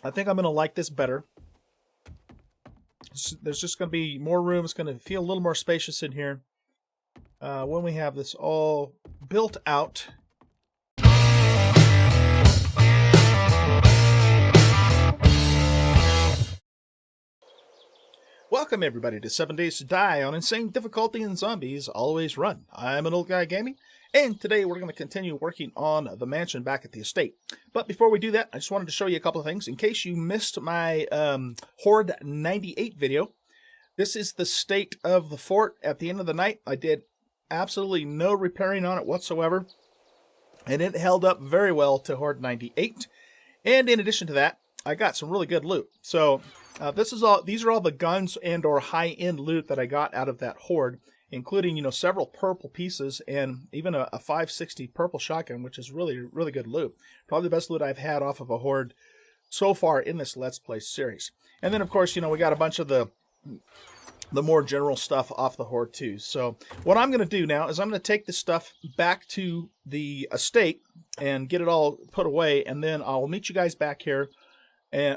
I think I'm going to like this better. There's just going to be more room. It's going to feel a little more spacious in here when we have this all built out. Welcome everybody to 7 Days to Die on Insane Difficulty and Zombies Always Run. I'm an old guy gaming, and today we're going to continue working on the mansion back at the estate. But before we do that, I just wanted to show you a couple of things. In case you missed my Horde 98 video, this is the state of the fort at the end of the night. I did absolutely no repairing on it whatsoever, and it held up very well to Horde 98. And in addition to that, I got some really good loot. So these are all the guns and or high-end loot that I got out of that horde, including, several purple pieces and even a 560 purple shotgun, which is really, really good loot. Probably the best loot I've had off of a horde so far in this Let's Play series. And then, of course, we got a bunch of the more general stuff off the horde too. So what I'm going to do now is I'm going to take this stuff back to the estate and get it all put away, and then I'll meet you guys back here.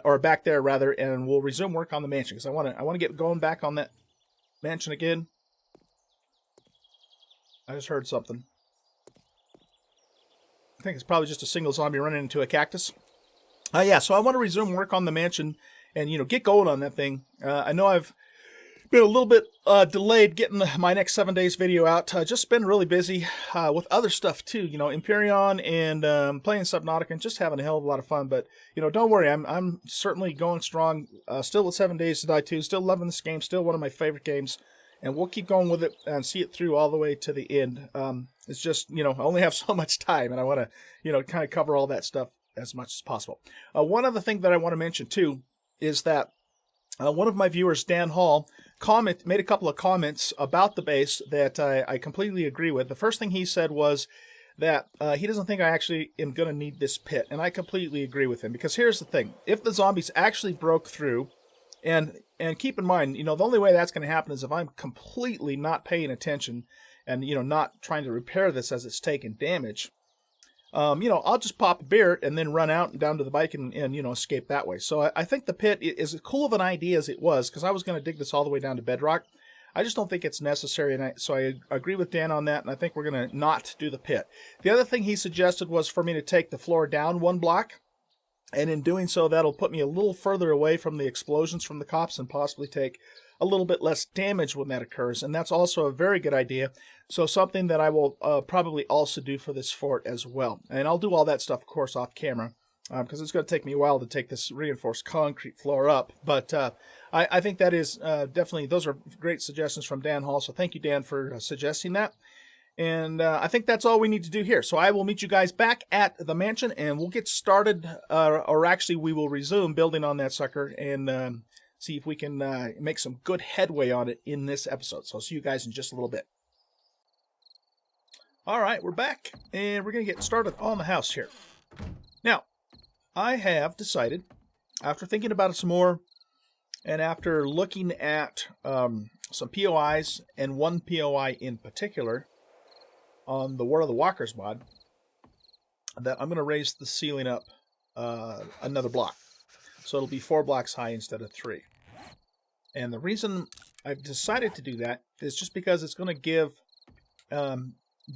Or back there rather, and we'll resume work on the mansion because I want to get going back on that mansion again. I just heard something. I think it's probably just a single zombie running into a cactus. Yeah, so I want to resume work on the mansion and get going on that thing. I know I've been a little bit delayed getting my next 7 days video out. Just been really busy with other stuff too. Empyrean and playing Subnautica and just having a hell of a lot of fun. But don't worry, I'm certainly going strong. Still with 7 Days to Die 2. Still loving this game. Still one of my favorite games. And we'll keep going with it and see it through all the way to the end. It's just I only have so much time, and I want to kind of cover all that stuff as much as possible. One other thing that I want to mention too is that one of my viewers, Dan Hall, made a couple of comments about the base that I completely agree with. The first thing he said was that he doesn't think I actually am going to need this pit, and I completely agree with him. Because here's the thing. If the zombies actually broke through, and keep in mind, the only way that's going to happen is if I'm completely not paying attention and, not trying to repair this as it's taking damage. I'll just pop a beer and then run out and down to the bike and escape that way. So I think the pit is as cool of an idea as it was, because I was going to dig this all the way down to bedrock. I just don't think it's necessary, and so I agree with Dan on that, and I think we're going to not do the pit. The other thing he suggested was for me to take the floor down 1 block, and in doing so, that'll put me a little further away from the explosions from the cops and possibly take a little bit less damage when that occurs, and that's also a very good idea. So something that I will probably also do for this fort as well. And I'll do all that stuff, of course, off camera, because it's going to take me a while to take this reinforced concrete floor up. But I think that is definitely, those are great suggestions from Dan Hall, so thank you, Dan, for suggesting that. And I think that's all we need to do here. So I will meet you guys back at the mansion, and we'll get started, or actually we will resume building on that sucker and see if we can make some good headway on it in this episode. So I'll see you guys in just a little bit. All right, we're back, and we're going to get started on the house here. Now, I have decided, after thinking about it some more, and after looking at some POIs, and one POI in particular, on the War of the Walkers mod, that I'm going to raise the ceiling up another block. So it'll be 4 blocks high instead of 3. And the reason I've decided to do that is just because it's going to give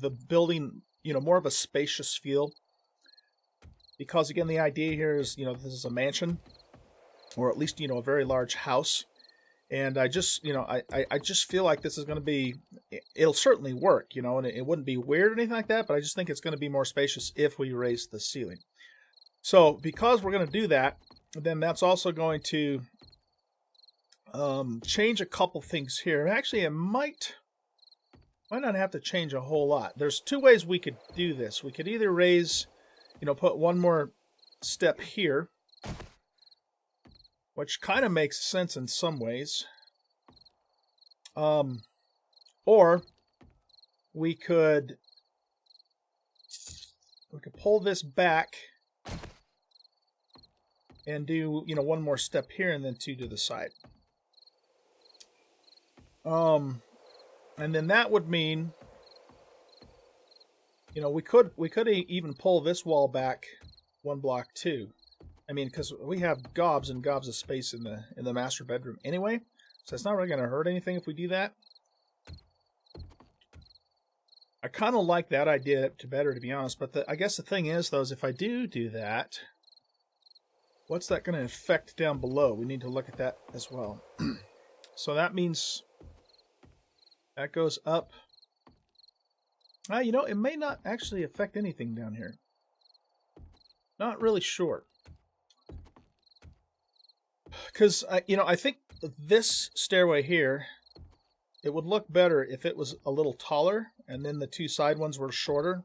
the building, more of a spacious feel. Because again, the idea here is, this is a mansion, or at least, a very large house. And I just, I just feel like this is going to be, it'll certainly work, and it wouldn't be weird or anything like that, but I just think it's going to be more spacious if we raise the ceiling. So because we're going to do that, then that's also going to change a couple things here. Actually, it might not have to change a whole lot. There's 2 ways we could do this. We could either raise, put one more step here, which kind of makes sense in some ways. Or we could pull this back and do, one more step here and then 2 to the side. And then that would mean, we could even pull this wall back 1 block too. I mean, because we have gobs and gobs of space in the master bedroom anyway, so it's not really going to hurt anything if we do that. I kind of like that idea better, to be honest, but I guess the thing is, though, is if I do that, what's that going to affect down below? We need to look at that as well. So that means that goes up. You know, it may not actually affect anything down here. Not really sure. Because, you know, I think this stairway here, it would look better if it was a little taller and then the two side ones were shorter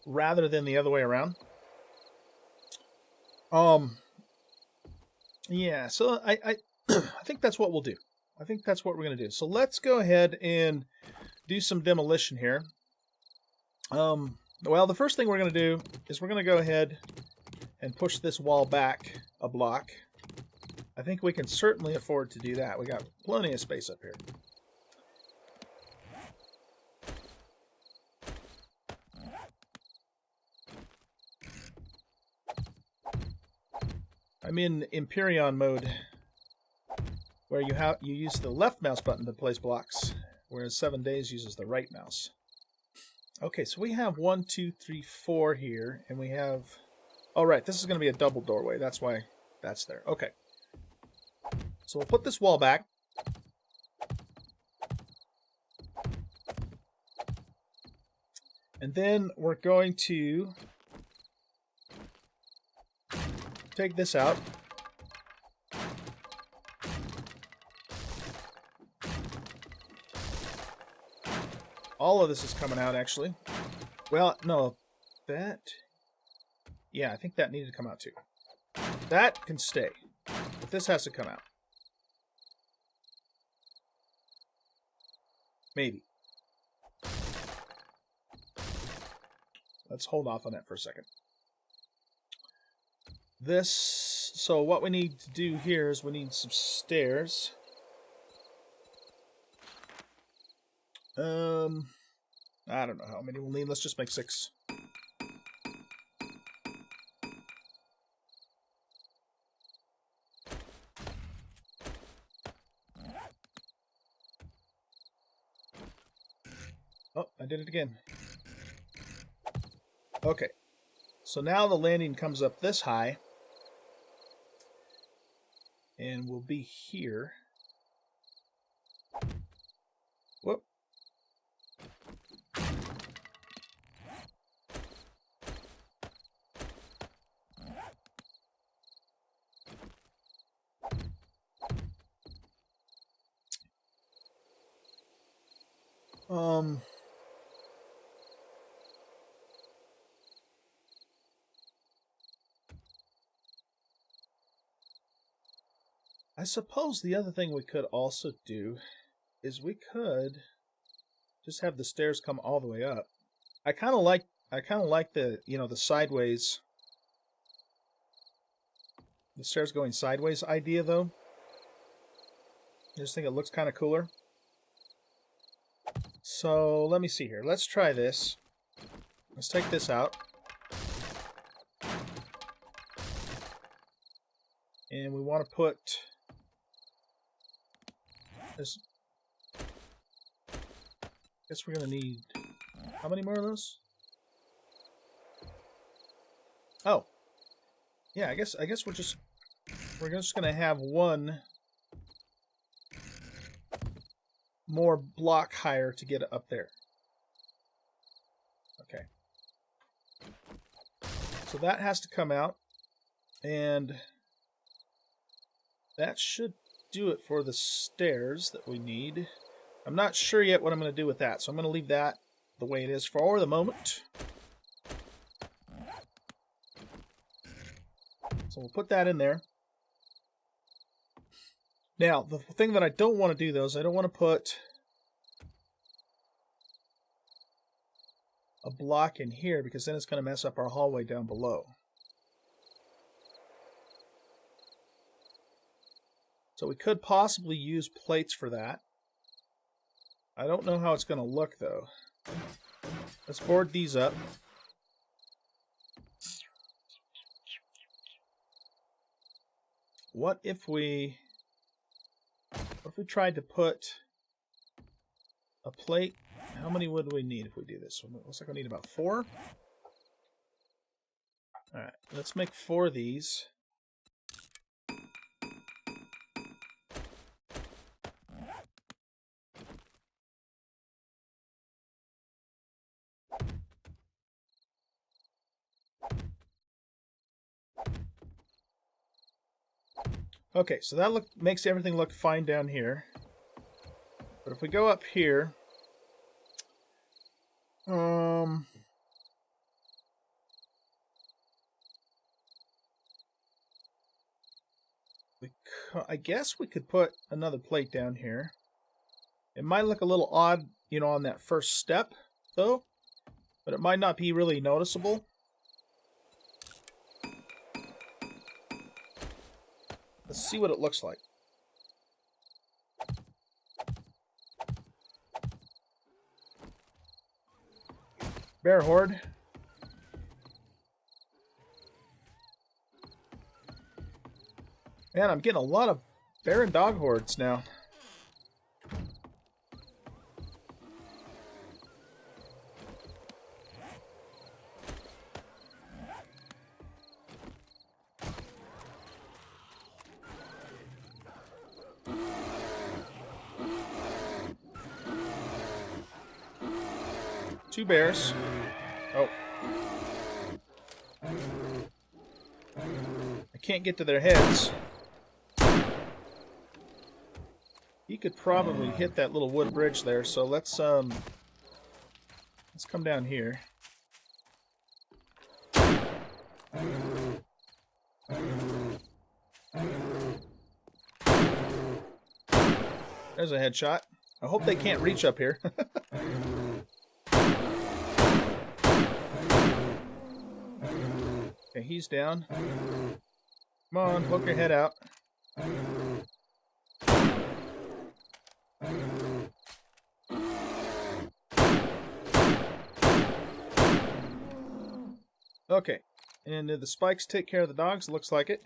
rather than the other way around. Yeah, so I think that's what we'll do. I think that's what we're going to do. So let's go ahead and do some demolition here. Well, the first thing we're going to do is we're going to go ahead and push this wall back a block. I think we can certainly afford to do that. We got plenty of space up here. I'm in Empyrean mode, where you use the left mouse button to place blocks, whereas 7 Days uses the right mouse. Okay, so we have 1, 2, 3, 4 here, and we have... Oh, right, this is going to be a double doorway. That's why that's there. Okay. So we'll put this wall back. And then we're going to take this out. All of this is coming out, actually. Well, no, that... Yeah, I think that needed to come out, too. That can stay. But this has to come out. Maybe. Let's hold off on that for a second. So what we need to do here is we need some stairs. I don't know how many we'll need. Let's just make 6. Oh, I did it again. Okay. So now the landing comes up this high. And we'll be here. Whoop. I suppose the other thing we could also do is we could just have the stairs come all the way up. I kind of like the, you know, the sideways, the stairs going sideways idea, though. I just think it looks kind of cooler. So let me see here. Let's try this. Let's take this out. And we want to put this. I guess we're going to need... How many more of those? Oh. Yeah, I guess we're just going to have one more block higher to get up there. Okay. So that has to come out, and that should do it for the stairs that we need. I'm not sure yet what I'm going to do with that, so I'm going to leave that the way it is for the moment. So we'll put that in there. Now, the thing that I don't want to do, though, is I don't want to put a block in here, because then it's going to mess up our hallway down below. So we could possibly use plates for that. I don't know how it's going to look, though. Let's board these up. what if we tried to put a plate? How many would we need if we do this? Looks like I need about 4. Alright, let's make 4 of these. Okay, so that makes everything look fine down here. But if we go up here, I guess we could put another plate down here. It might look a little odd, you know, on that first step, though, but it might not be really noticeable. Let's see what it looks like. Bear horde. Man, I'm getting a lot of bear and dog hordes now. Two bears. Oh. I can't get to their heads. He could probably hit that little wood bridge there, so let's come down here. There's a headshot. I hope they can't reach up here. Okay, he's down. Come on, poke your head out. Okay, and did the spikes take care of the dogs? Looks like it.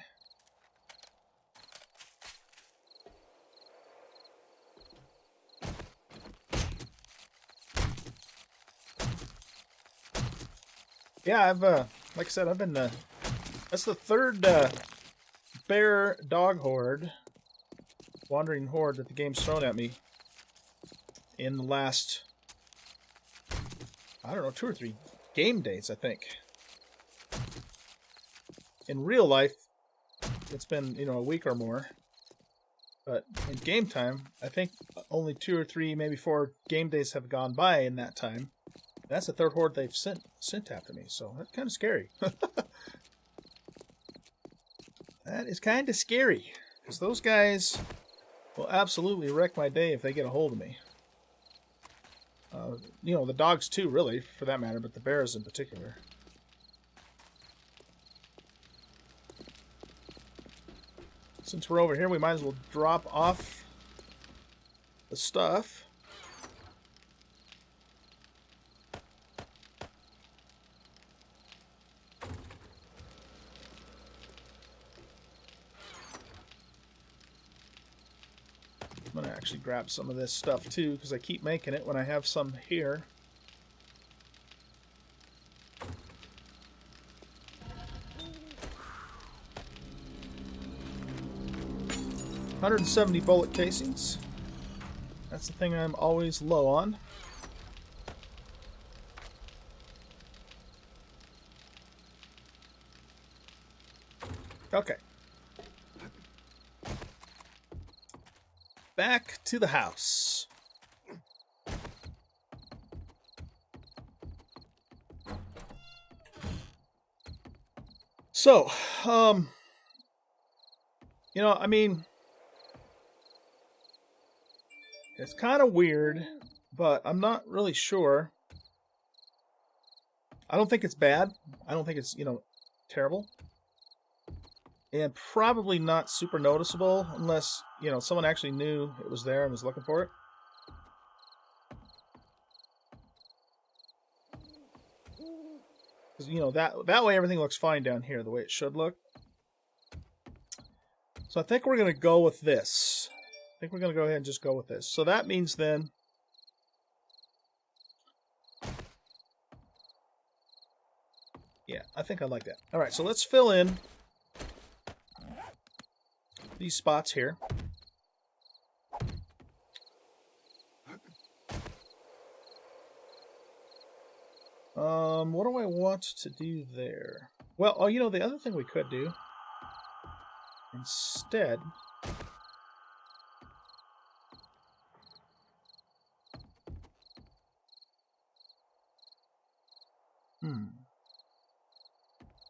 Yeah, I've like I said, I've been that's the third bear dog horde, wandering horde that the game's thrown at me in the last, I don't know, 2 or 3 game days, I think. In real life, it's been, you know, a week or more. But in game time, I think only 2 or 3, maybe 4 game days have gone by in that time. That's the third horde they've sent after me, so that's kind of scary. That is kind of scary, because those guys will absolutely wreck my day if they get a hold of me. You know, the dogs too, really, for that matter, but the bears in particular. Since we're over here, we might as well drop off the stuff. I'm going to actually grab some of this stuff too, because I keep making it when I have some here. $170 bullet casings. That's the thing I'm always low on. Okay. Back to the house. So, you know, I mean, it's kind of weird, but I'm not really sure. I don't think it's bad. I don't think it's, you know, terrible. And probably not super noticeable unless, you know, someone actually knew it was there and was looking for it. Because, you know, that way everything looks fine down here, the way it should look. So I think we're going to go with this. I think we're going to go ahead and just go with this. So that means then... Yeah, I think I like that. All right, so let's fill in these spots here. What do I want to do there? Well, oh, you know, the other thing we could do instead...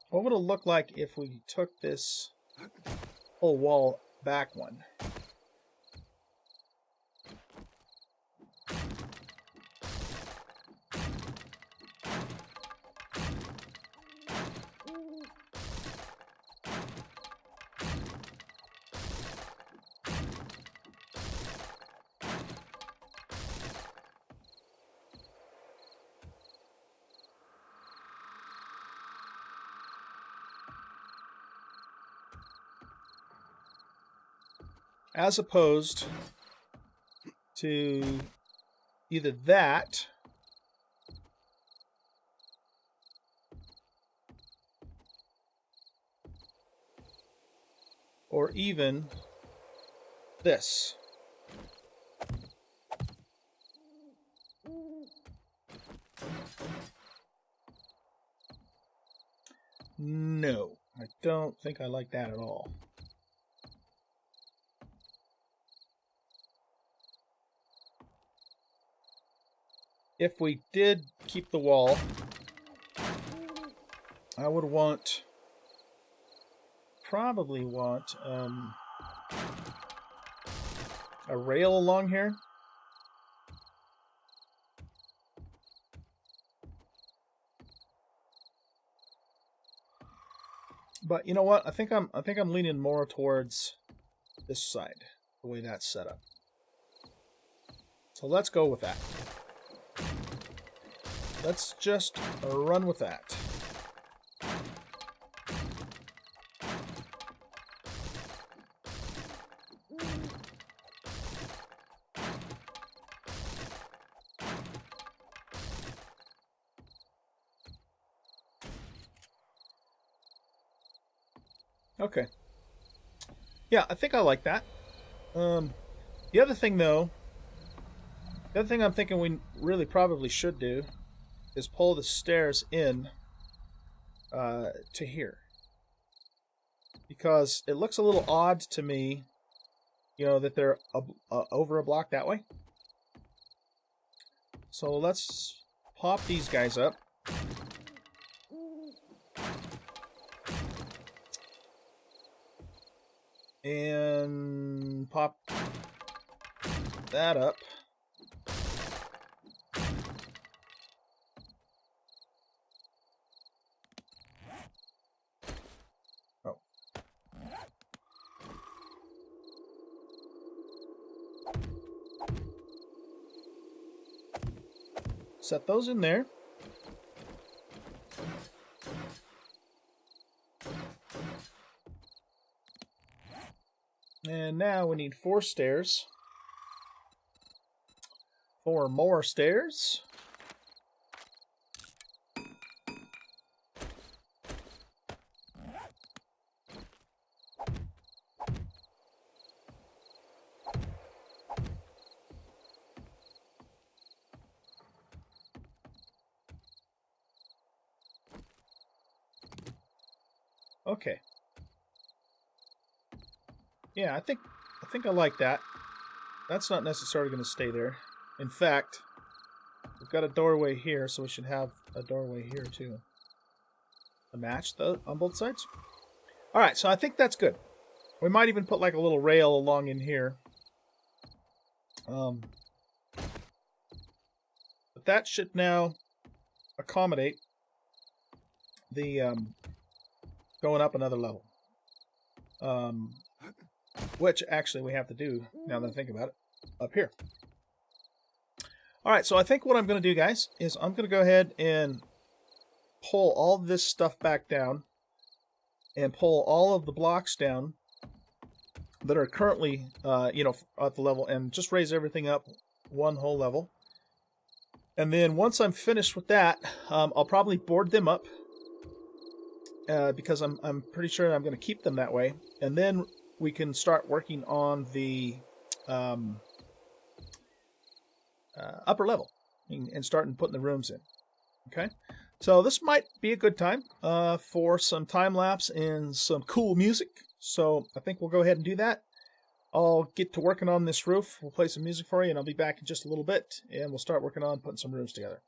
What would it look like if we took this whole wall back one? As opposed to either that or even this. No, I don't think I like that at all. If we did keep the wall, I would probably want a rail along here. But you know what? I think I'm leaning more towards this side, the way that's set up. So let's go with that. Let's just run with that. Okay. Yeah, I think I like that. The other thing, though, the other thing I'm thinking we really probably should do is pull the stairs in to here. Because it looks a little odd to me, you know, that they're over a block that way. So let's pop these guys up. And pop that up. Oh. Set those in there. And now we need 4 stairs. 4 more stairs. Okay. Yeah, I think I like that. That's not necessarily going to stay there. In fact, we've got a doorway here, so we should have a doorway here too. To match on both sides. All right, so I think that's good. We might even put like a little rail along in here. But that should now accommodate the going up another level. Which actually we have to do, now that I think about it, up here. Alright, so I think what I'm going to do, guys, is I'm going to go ahead and pull all this stuff back down and pull all of the blocks down that are currently, at the level, and just raise everything up one whole level. And then once I'm finished with that, I'll probably board them up because I'm pretty sure I'm going to keep them that way. And then we can start working on the upper level and starting putting the rooms in. Okay, so this might be a good time for some time lapse and some cool music. So I think we'll go ahead and do that. I'll get to working on this roof. We'll play some music for you, and I'll be back in just a little bit, and we'll start working on putting some rooms together.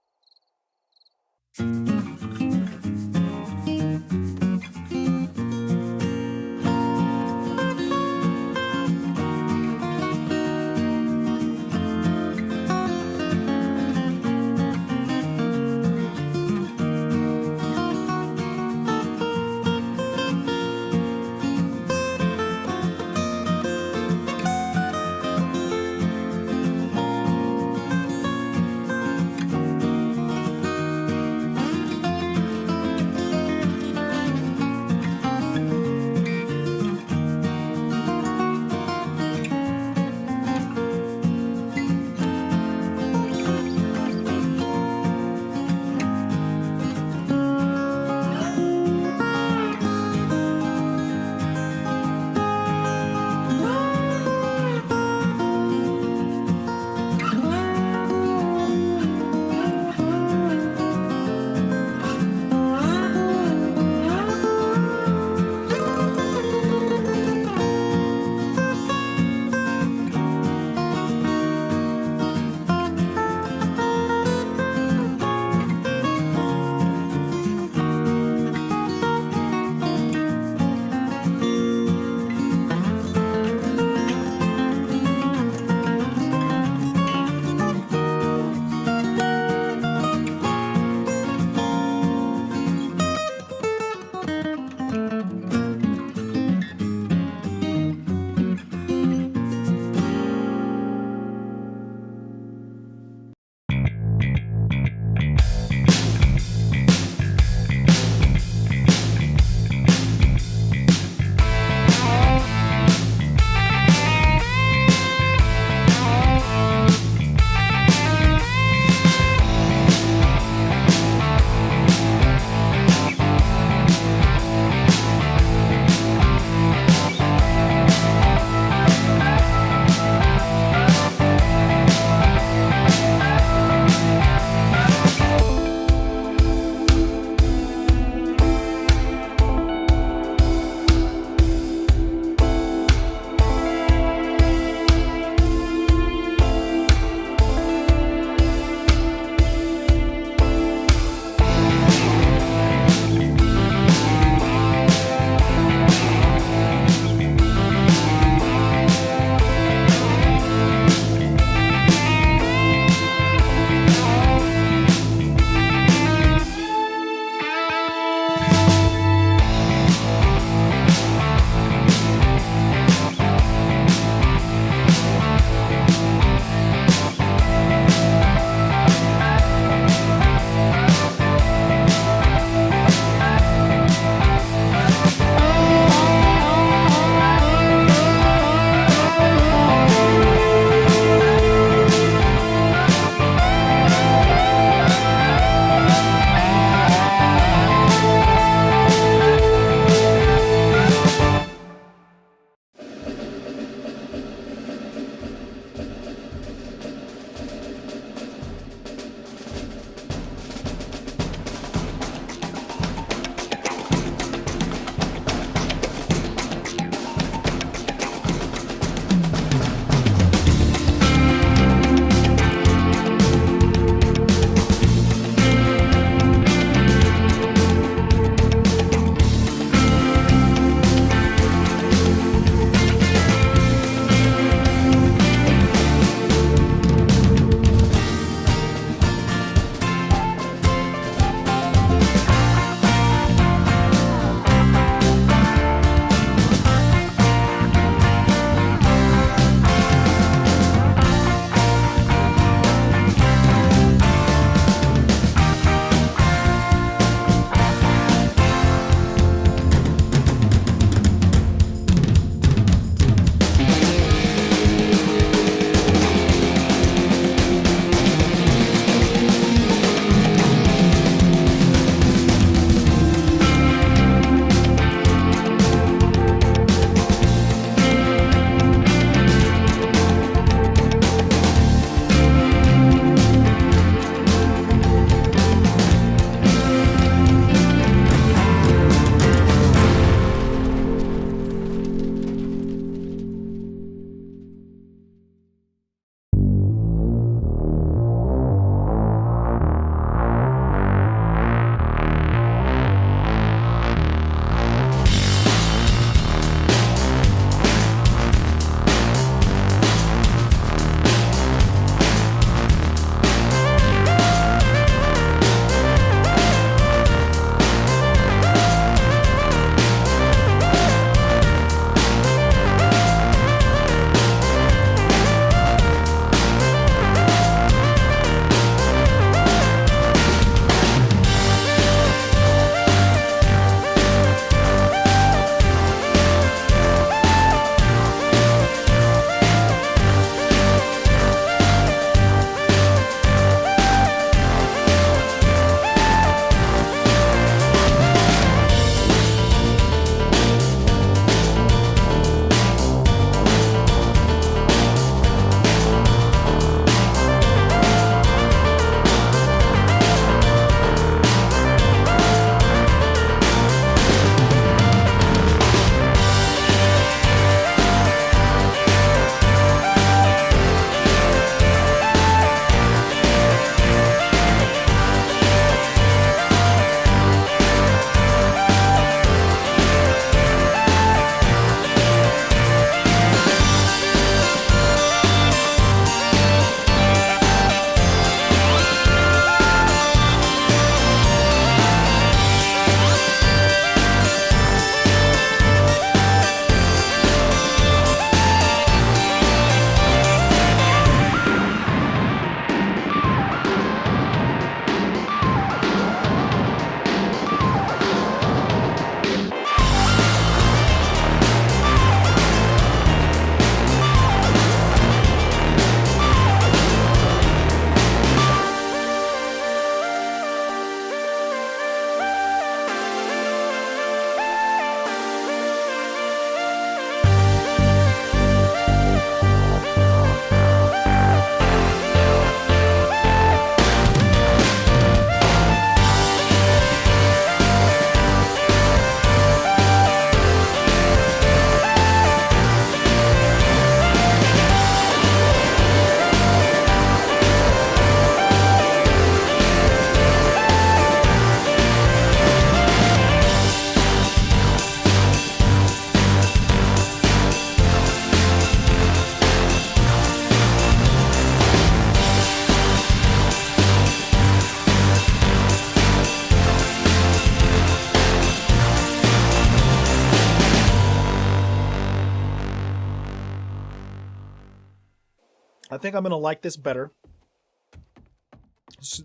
I think I'm going to like this better.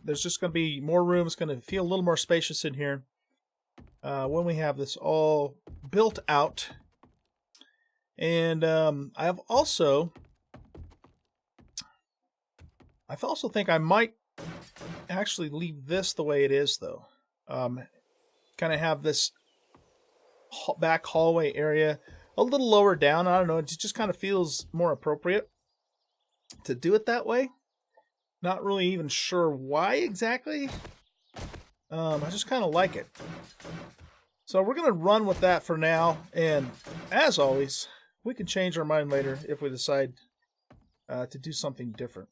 There's just going to be more room. It's going to feel a little more spacious in here when we have this all built out. And I also think I might actually leave this the way it is, though. Kind of have this back hallway area a little lower down. I don't know. It just kind of feels more appropriate to do it that way. Not really even sure why exactly. I just kind of like it. So we're going to run with that for now. And as always, we can change our mind later if we decide to do something different.